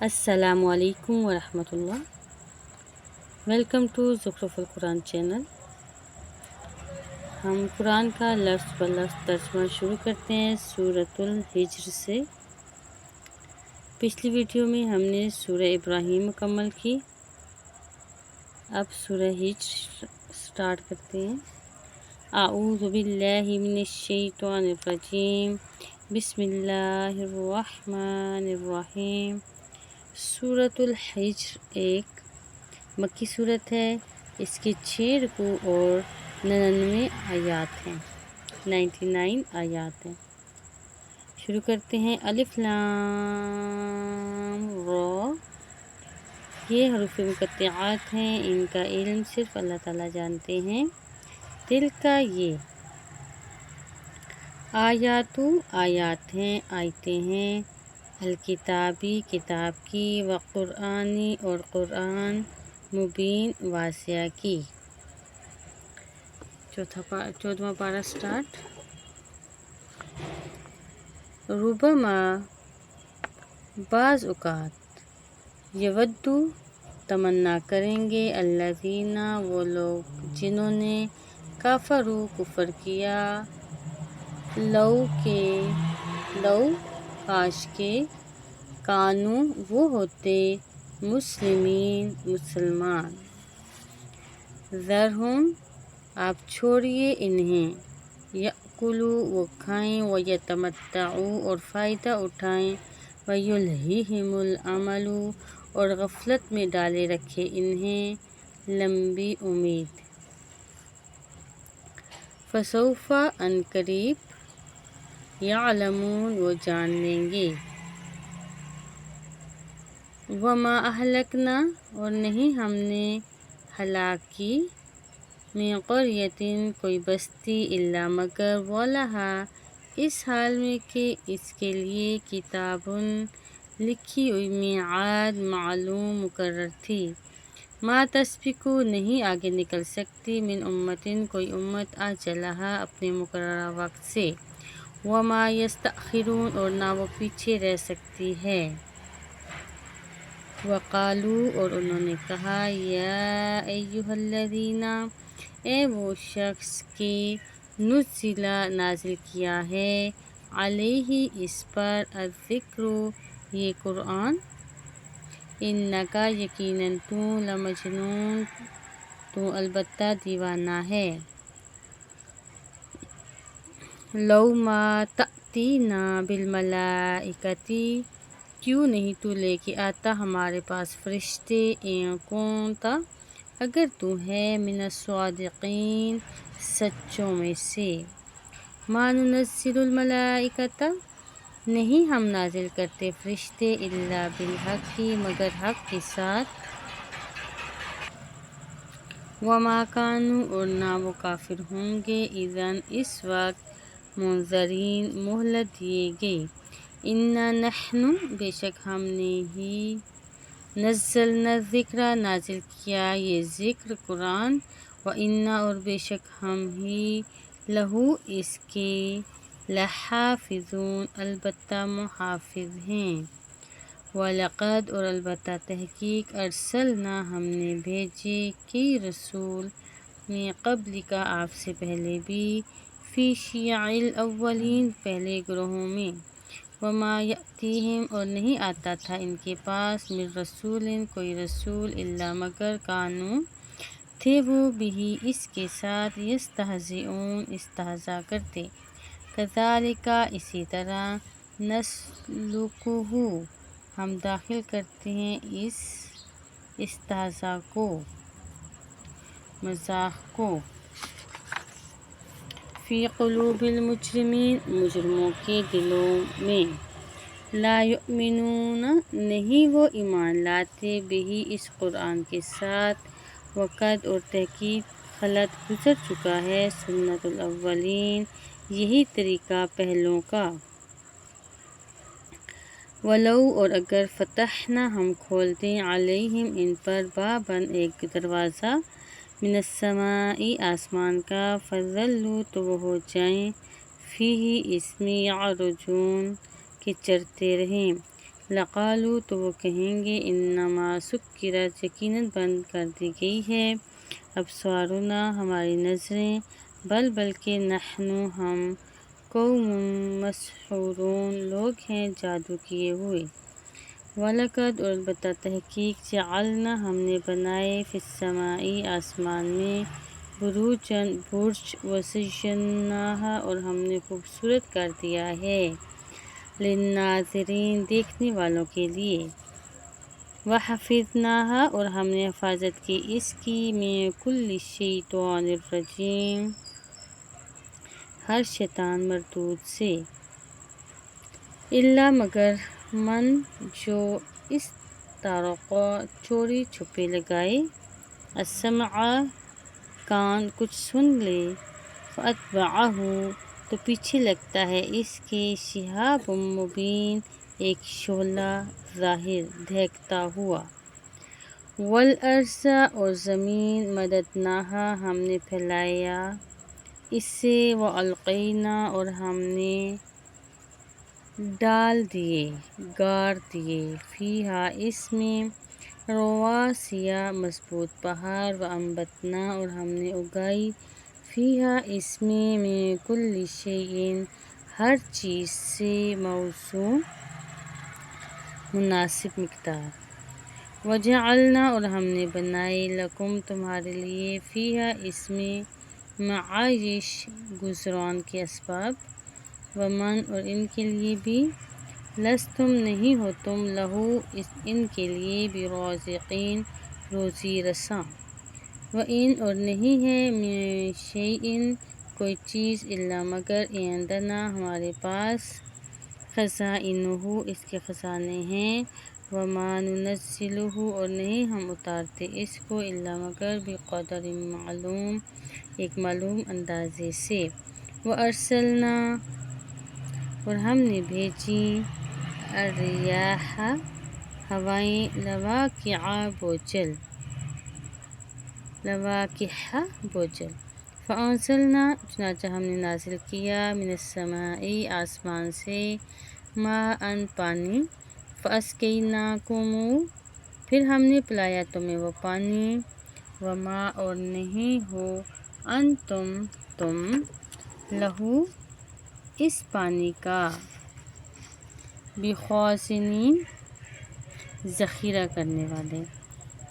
السلام علیکم ورحمۃ اللہ۔ ویلکم ٹو زخرف القرآن چینل۔ ہم قرآن کا لفظ بہ لفظ ترجمہ شروع کرتے ہیں سورۃ الحجر سے۔ پچھلی ویڈیو میں ہم نے سورہ ابراہیم مکمل کی، اب سورہ ہجر سٹارٹ کرتے ہیں۔ اعوذ باللہ من الشیطان الرجیم، بسم اللہ الرحمن الرحیم۔ سورۃ الحجر ایک مکی صورت ہے، اس کے 6 رکوع اور 99 آیات ہیں، 99 آیات ہیں۔ شروع کرتے ہیں۔ الف لام را، یہ حروف مقطعات ہیں، ان کا علم صرف اللہ تعالیٰ جانتے ہیں۔ دل کا یہ آیات ہیں، آیتیں ہیں، الکتابی کتاب کی، و قرآنی اور قرآن، مبین واضح کی۔ 14واں پارہ سٹارٹ۔ ربما، بعض اوقات، یودو، تمنا کریں گے، الذین، وہ لوگ جنہوں نے، کفروا، کفر کیا، لو کاش کے، کانوا، وہ ہوتے، مسلمین، مسلمان۔ ذرہم، آپ چھوڑیے انہیں، یأکلوا، وہ کھائیں، ویتمتعوا، اور فائدہ اٹھائیں، ویلہہم الامل، اور غفلت میں ڈالے رکھے انہیں لمبی امید۔ فسوف، ان قریب، یعلمون، وہ جان لیں گے۔ وما اہلکنا، اور نہیں ہم نے ہلاک کی، من قریۃ، کوئی بستی، الا مگر، ولہا، اس حال میں کہ اس کے لیے، کتاب، لکھی ہوئی، میعاد، معلوم، مقرر تھی۔ ما تسبق، نہیں آگے نکل سکتی، من امت، کوئی امت، اجلہا، اپنے مقررہ وقت سے، وما یستأخرون، اور نہ وہ پیچھے رہ سکتی ہے۔ وقالوا، اور انہوں نے کہا، یا ایھا الذین، اے وہ شخص کہ نزل، نازل کیا ہے، علیہ، اس پر، الذکر، یہ قرآن، انک، یقیناً تو، لمجنون، تو البتہ دیوانہ ہے۔ لو ما تأتینا بالملائکۃ، کیوں نہیں تو لے کے آتا ہمارے پاس فرشتے، ان کنت، اگر تو ہے، من الصادقین، سچوں میں سے۔ ما ننزل الملائکۃ، نہیں ہم نازل کرتے فرشتے، الا بالحق، مگر حق کے ساتھ۔ وما کانوا، اور نہ وہ کافر ہوں گے، اذا، اس وقت، منظرین، مہلت دیے گئے۔ انا نحن، بے شک ہم نے ہی، نزلنا الذکر، نازل کیا یہ ذکر قرآن، وانا، اور بے شک ہم ہی، لہو، اس کے، لحافظون، البتہ محافظ ہیں۔ وَلَقَدْ، اور البتہ تحقیق، ارسلنا، ہم نے بھیجے، کئی رسول، من قبلک، آپ سے پہلے بھی، فی شیع الاولین، پہلے گروہوں میں، وما یأتیہم، اور نہیں آتا تھا ان کے پاس، من رسول، کوئی رسول، الا مگر، کانوا، تھے وہ، بہ، اس کے ساتھ، یستہزئون، استہزاء کرتے۔ کذالک، اسی طرح، نسلکہ، ہم داخل کرتے ہیں اس استہزاء کو، مذاق کو، فی قلوب المجرمین، مجرموں کے دلوں میں۔ لا یؤمنون، نہیں وہ ایمان لاتے، بہ، اس قرآن کے ساتھ، وقد، اور تحقیق، خلت، گزر چکا ہے، سنت الاولین، یہی طریقہ پہلوں کا۔ وَلَوْ، اور اگر، فتحنا، ہم کھول دیں، علیہم، ان پر، باباً، ایک دروازہ، من السماء، آسمان کا، فظلوا، تو وہ ہو جائیں، فیہ، اس میں، یعرجون، کہ چرتے رہیں، لقالو تو وہ کہیں گے انما سکرت یقیناً بند کر دی گئی ہے ابصارنا ہماری نظریں بلکہ نحن ہم قوم مسحورون لوگ ہیں جادو کیے ہوئے وَلَقَدْ اور البتہ تحقیق جعلنا ہم نے بنائے فی السماء آسمان میں بروجن برج وزیناہا اور ہم نے خوبصورت کر دیا ہے للناظرین دیکھنے والوں کے لیے وحفظناہا اور ہم نے حفاظت کی اس کی من کل شیطان الرجیم ہر شیطان مردود سے الا مگر من جو اس طرق چوری چھپے لگائے السمع کان کچھ سن لے فاتبعہ تو پیچھے لگتا ہے اس کے شہاب مبین ایک شعلہ ظاہر دھیکتا ہوا والارض اور زمین مددناہا ہم نے پھیلایا اس سے والقینا اور ہم نے ڈال دیے گاڑ دیے فیہا اس میں رواسیا مضبوط پہاڑ وانبتنا اور ہم نے اگائی فیہا اس میں من کل شیء ہر چیز سے موزوں مناسب مقدار وجعلنا اور ہم نے بنائے لکم تمہارے لیے فیہا اس میں معائش گزران کے اسباب ومن اور ان کے لیے بھی لستم نہیں ہو تم لہو ان کے لیے برازقین روزی رساں وَإِنْ اور نہیں ہے من شیء کوئی چیز الا مگر عندنا ہمارے پاس خزائنہ اس کے خزانے ہیں وما ننزلہ اور نہیں ہم اتارتے اس کو الا مگر بقدر معلوم ایک معلوم اندازے سے وارسلنا اور ہم نے بھیجی الرياح ہوائیں لواقح بوجھل فانزلنا چنانچہ ہم نے نازل کیا من السماء آسمان سے ماء پانی فاسقیناکم پھر ہم نے پلایا تمہیں وہ پانی وما اور نہیں ہو انتم تم لہو اس پانی کا بخازنین ذخیرہ کرنے والے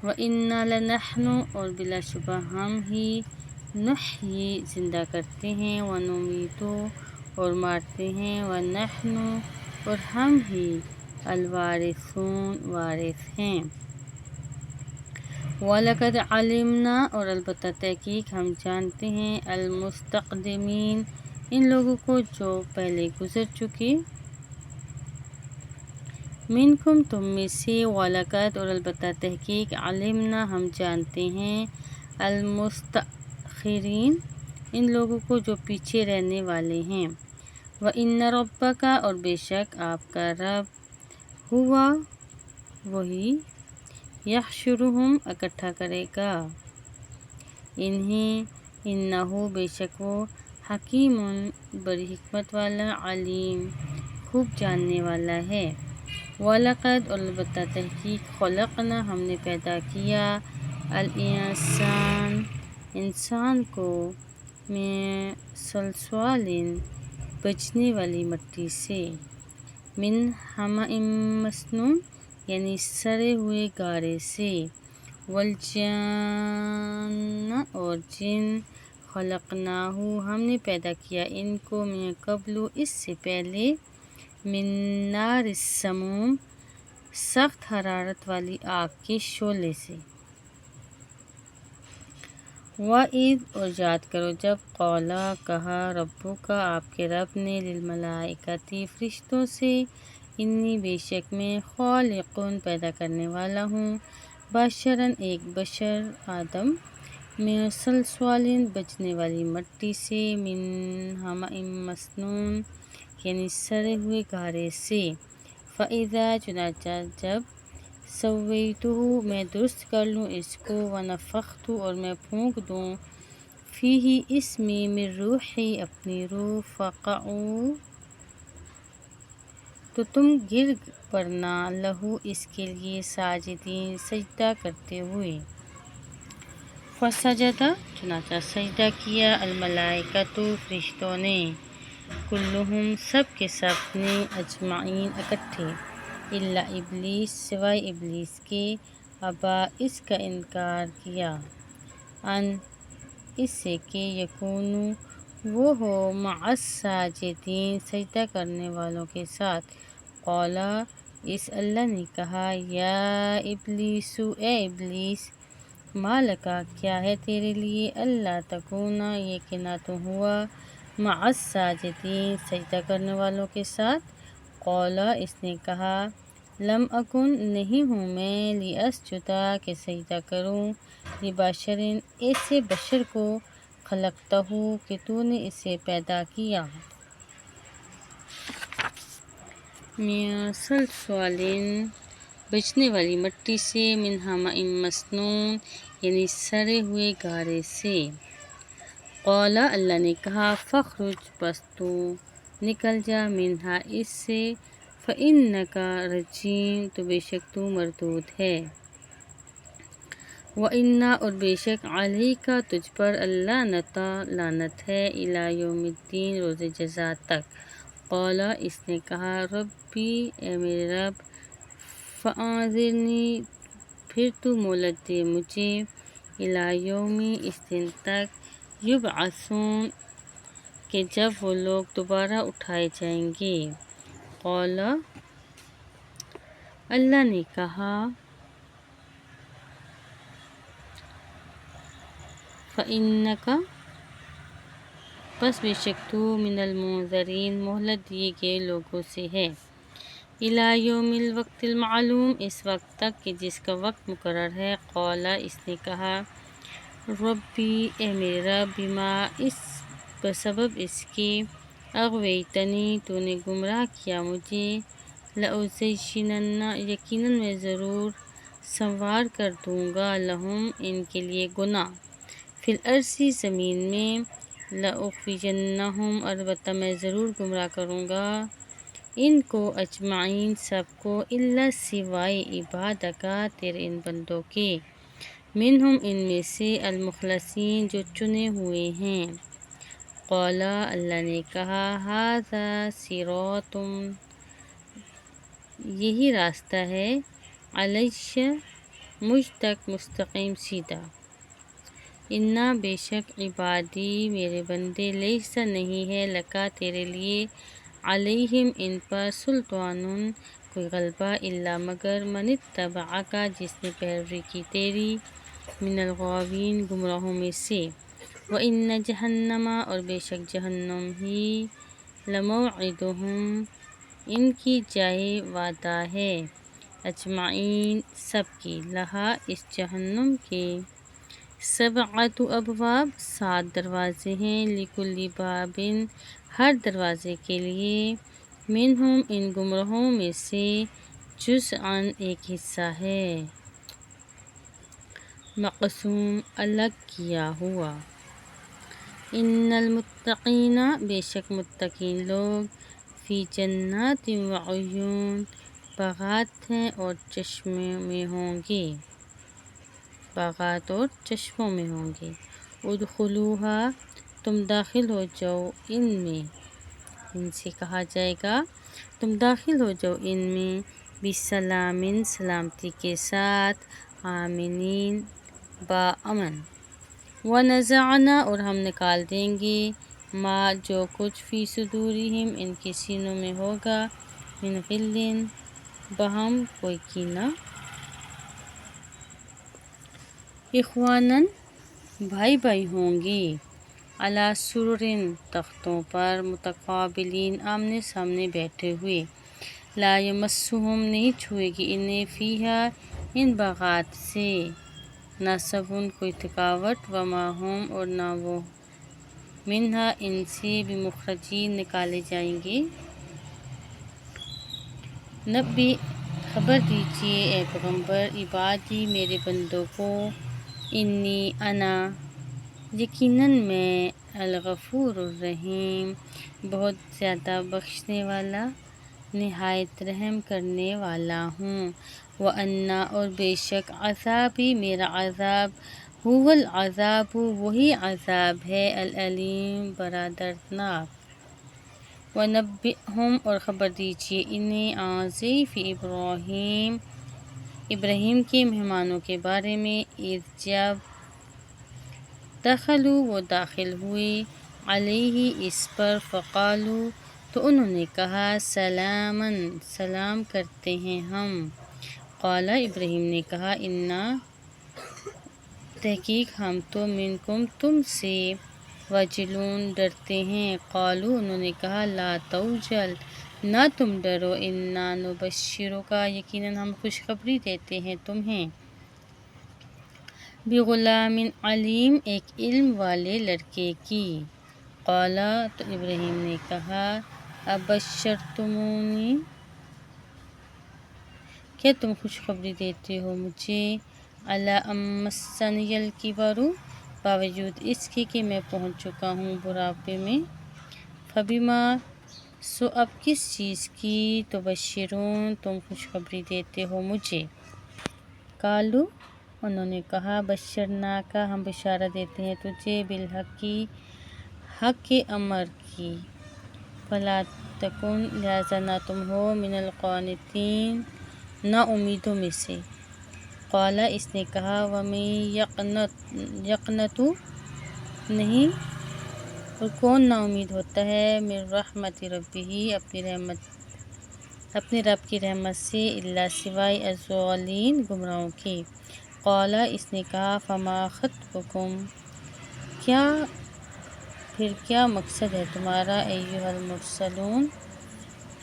وَإِنَّا لَنَحْنُ اور بلا شبہ ہم ہی نحیی زندہ کرتے ہیں وَنُمِیتُ اور مارتے ہیں وَنَحْنُ اور ہم ہی الوارثون وارث ہیں وَلَقَدْ عَلِمْنَا اور البتہ تحقیق ہم جانتے ہیں المستقدمین ان لوگوں کو جو پہلے گزر چکے منکم تم میں سے وَلَقَدْ اور البتہ تحقیق علمنا ہم جانتے ہیں المستأخرین ان لوگوں کو جو پیچھے رہنے والے ہیں وَإِنَّ رَبَّكَ اور بے شک آپ کا رب ہوا وہی یحشرہم اکٹھا کرے گا انہیں انہو بے شک وہ حکیم بڑی حکمت والا علیم خوب جاننے والا ہے وَلَقَدْ اور البتہ تحقیق خلقنا ہم نے پیدا کیا الانسان انسان کو من صلصال بجنے والی مٹی سے من حمأ مسنون یعنی سڑے ہوئے گارے سے والجان اور جن خلقناہ ہم نے پیدا کیا ان کو من قبل اس سے پہلے من نار السموم سخت حرارت والی آگ کے شعلے سے وَإِذْ اور یاد کرو جب قولا کہا ربک آپ کے رب نے للملائکۃ فرشتوں سے انی بے شک میں خالق پیدا کرنے والا ہوں بشرا ایک بشر آدم من صلصال بجنے والی مٹی سے من حمأ مسنون یعنی سڑے ہوئے گارے سے فَإِذَا چنانچہ جب سویتہ میں درست کر لوں اس کو ونفخت اور میں پھونک دوں فیہ اس میں من روحی اپنی روح فقعوا تو تم گر پڑنا لہو اس کے لیے ساجدین سجدہ کرتے ہوئے۔ فسجدہ چنانچہ سجدہ کیا الملائکۃ فرشتوں نے، کلہم سب کے سب نے، اجمعین اکٹھے، الا ابلیس سوائے ابلیس کے، ابا اس کا انکار کیا، ان اس سے کہ یکون وہ ہو مع الساجدین سجدہ کرنے والوں کے ساتھ۔ قال اس اللہ نے کہا، یا ابلیس اے ابلیس، ما لکا کیا ہے تیرے لیے، اللہ تکون یہ کہ نہ تو ہوا مع الساجدین سجدہ کرنے والوں کے ساتھ۔ قال اس نے کہا، لم اکن نہیں ہوں میں، لأسجدا کہ سجدہ کروں، لبشر ایسے بشر کو، خلقتہ کہ تو نے اسے پیدا کیا، من صلصال بجنے والی مٹی سے، من حمأ مسنون یعنی سڑے ہوئے گارے سے۔ قال اللہ نے کہا، فاخرج پس تو نکل جا، منہا اس سے، فإنک رجیم تو بے شک تو مردود ہے، وإن اور بے شک علیک تجھ پر اللعنۃ لعنت ہے، الی یوم الدین روز جزا تک۔ قال اس نے کہا، ربی اے میرے رب، فانظرنی پھر تو مہلت دے مجھے، الی یوم اس دن تک، یبعثون کہ جب وہ لوگ دوبارہ اٹھائے جائیں گے۔ قال اللہ نے کہا، فإنک پس بے شک تو، من المنظرین مہلت دیے گئے لوگوں سے ہے، الی یوم الوقت المعلوم اس وقت تک کہ جس کا وقت مقرر ہے۔ قال اس نے کہا، ربی اے میرے رب، بما اس بسبب اس کے، اغویتنی تو نے گمراہ کیا مجھے، لأزینن یقیناً میں ضرور سنوار کر دوں گا، لہم ان کے لیے گناہ، فی الارض زمین میں، لأغوینہم البتہ میں ضرور گمراہ کروں گا ان کو، اجمعین سب کو، الا سوائے عبادک تیرے ان بندوں کے، منہم ان میں سے، المخلصین جو چنے ہوئے ہیں۔ قال اللہ نے کہا، ھذا صراط یہی راستہ ہے، علیہ مجھ تک مستقیم سیدھا، انا بے شک عبادی میرے بندے، لیسا نہیں ہے، لکا تیرے لیے، علیہم ان پر، سلطان کوئی غلبہ، الا مگر، من اتبعک جس نے پیروی کی تیری، من الغاوین گمراہوں میں سے، وإن جہنم اور بے شک جہنم ہی، لموعدہم ان کی جائے وعدہ ہے، اجمعین سب کی، لہا اس جہنم کے، سبعۃ ابواب 7 دروازے ہیں، لکل باب ہر دروازے کے لیے، منہم ان گمراہوں میں سے، جزءاً ایک حصہ ہے، مقسوم الگ کیا ہوا۔ ان المتقین بے شک متقین لوگ، فی جنات وعیون باغات ہیں اور چشموں میں ہوں گے، باغات اور چشموں میں ہوں گے، ادخلوہا تم داخل ہو جاؤ ان میں، ان سے کہا جائے گا تم داخل ہو جاؤ ان میں، بسلام سلامتی کے ساتھ، آمنین بامن، ونزعنا اور ہم نکال دیں گے، ما جو کچھ، فی صدورہم ان کے سینوں میں ہوگا، من غل باہم کوئی کینہ، اخوانا بھائی بھائی ہوں گے، علی سرر تختوں پر، متقابلین آمنے سامنے بیٹھے ہوئے، لا یمسہم نہیں چھوئے گی انہیں، فیہا ان باغات سے، نصب کوئی تھکاوٹ، وما ہم اور نہ وہ، منہا ان سے، بمخرجین نکالے جائیں گے۔ نبی خبر دیجئے اے پیغمبر، عبادی میرے بندوں کو، انی انا یقیناً میں، الغفور الرحیم بہت زیادہ بخشنے والا، نہایت رحم کرنے والا ہوں۔ وَأَنَّ اور بے شک عذابی میرا عذاب هو العذاب وہی عذاب ہے العلیم بڑا دردناک۔ وَنَبِّئْهُمْ اور خبر دیجیے انہیں عن ضیف ابراہیم کے مہمانوں کے بارے میں اذ جب دخلوا وہ داخل ہوئے علیہ اس پر فقالوا تو انہوں نے کہا سلامً سلام کرتے ہیں ہم۔ قال ابراہیم نے کہا انا تحقیق ہم تو منکم تم سے وجلون ڈرتے ہیں۔ قالوا انہوں نے کہا لا توجل نہ تم ڈرو انا نبشرک یقیناً ہم خوشخبری دیتے ہیں تمہیں بغلام علیم ایک علم والے لڑکے کی۔ قال تو ابراہیم نے کہا ابشرتمونی کیا تم خوشخبری دیتے ہو مجھے علی ان مسنی الکبر باوجود اس کے کہ میں پہنچ چکا ہوں بڑھاپے میں فبما سو اب کس چیز کی تبشرون تم خوشخبری دیتے ہو مجھے۔ قالوا انہوں نے کہا بشرناک ہم بشارت دیتے ہیں تجھے بالحق کی حق کے امر کی فلا تکن لہذا نہ تم ہو من القانطین نا امیدوں میں سے۔ قال اس نے کہا ومن یقنط نہیں اور کون نا امید ہوتا ہے من رحمت ربہ اپنے رب کی رحمت سے الا سوائے الضالین گمراہوں کے۔ قال اس نے کہا فما خطبکم پھر کیا مقصد ہے تمہارا ایھا المرسلون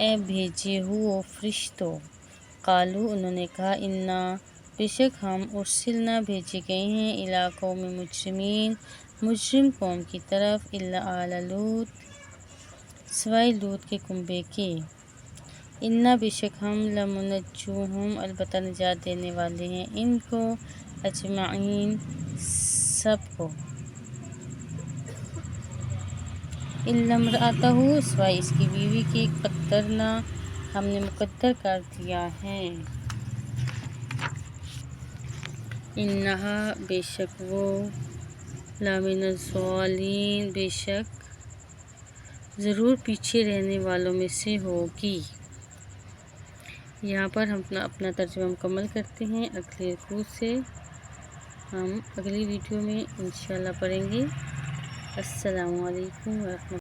اے بھیجے ہوئے فرشتوں۔ قالوا انہوں نے کہا انا بے شک ہم ارسلنا بھیجے گئے ہیں الی قوم مجرمین مجرم قوم کی طرف الا آل لوط سوائے لوط کے کنبے کے۔ انا بے شک ہم لمنجوہم البتہ نجات دینے والے ہیں ان کو اجمعین سب کو الا امرأتہ سوائے اس کی بیوی کے قدرنا ہم نے مقدر کر دیا ہے۔ انہا بے شک وہ لمن الضالین بے شک ضرور پیچھے رہنے والوں میں سے ہوگی۔ یہاں پر ہم اپنا ترجمہ مکمل کرتے ہیں۔ اگلے رکوع سے ہم اگلی ویڈیو میں انشاءاللہ پڑھیں گے۔ السلام علیکم ورحمۃ اللہ۔